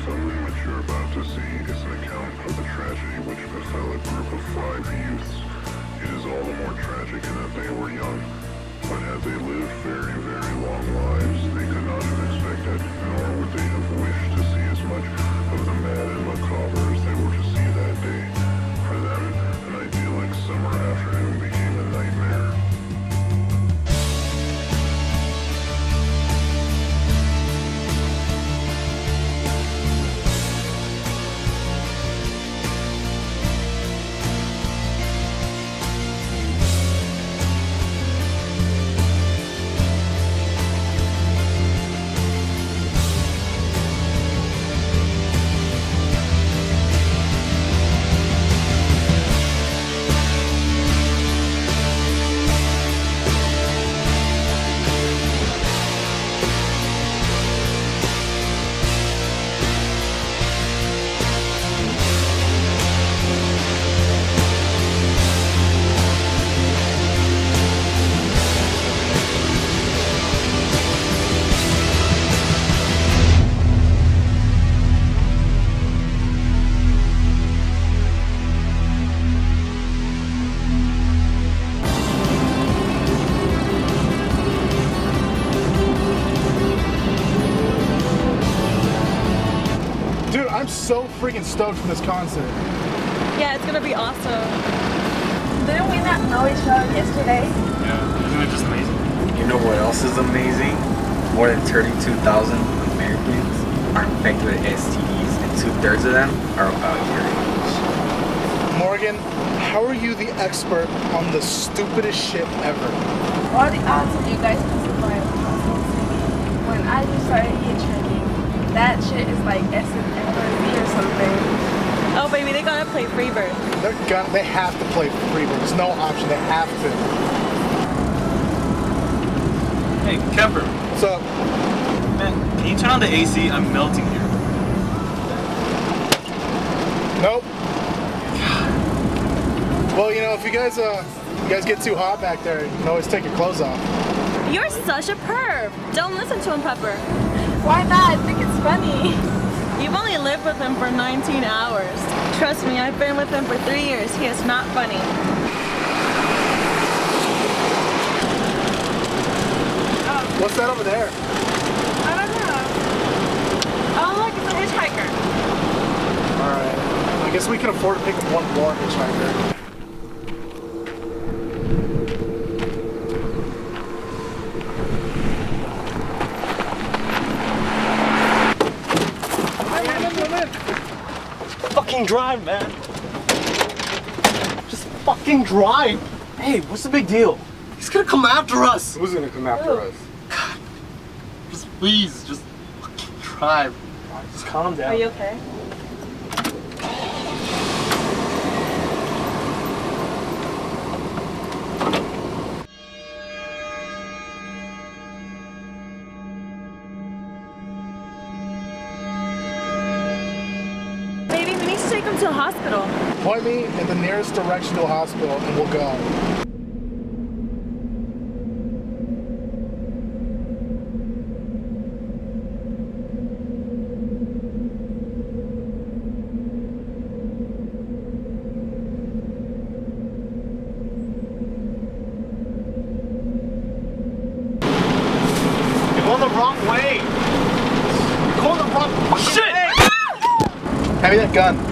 summary which you're about to see is an account of the tragedy which befell a group of 5 youths. It is all the more tragic in that they were young, but had they lived very, very long lives, they could not have expected, nor would they have wished to see as much of the mad and macabre as they were to see that day. For them, an idyllic summer afternoon became a nightmare. Dude, I'm so freaking stoked for this concert. Yeah, it's gonna be awesome. Didn't we not know each other yesterday? Yeah, isn't it just amazing? You know what else is amazing? More than 32,000 Americans are infected with STDs, and 2/3 of them are about your age. Morgan, how are you the expert on the stupidest shit ever? What are the odds of you guys can survive? When I just started hitchhiking, that shit is like SNFRZ or something. Oh baby, they gotta play Freebird. They have to play Freebird. There's no option. They have to. Hey, Kemper. What's up? Man, can you turn on the AC? I'm melting here. Nope. Well, you know, if you guys get too hot back there, you can always take your clothes off. You're such a perv. Don't listen to him, Pepper. Why not? I think it's funny. You've only lived with him for 19 hours. Trust me, I've been with him for 3 years. He is not funny. What's that over there? I don't know. Oh look, it's a hitchhiker. Alright. I guess we can afford to pick up one more hitchhiker. Fucking drive, man. Just fucking drive. Hey, what's the big deal? He's gonna come after us. Who's gonna come after us? Just please, just fucking drive. Just calm down. Are you okay? Baby, we need to take him to a hospital. Point me in the nearest direction to a hospital and we'll go. You're going the wrong way. You're going the wrong fucking way. Hand me that gun.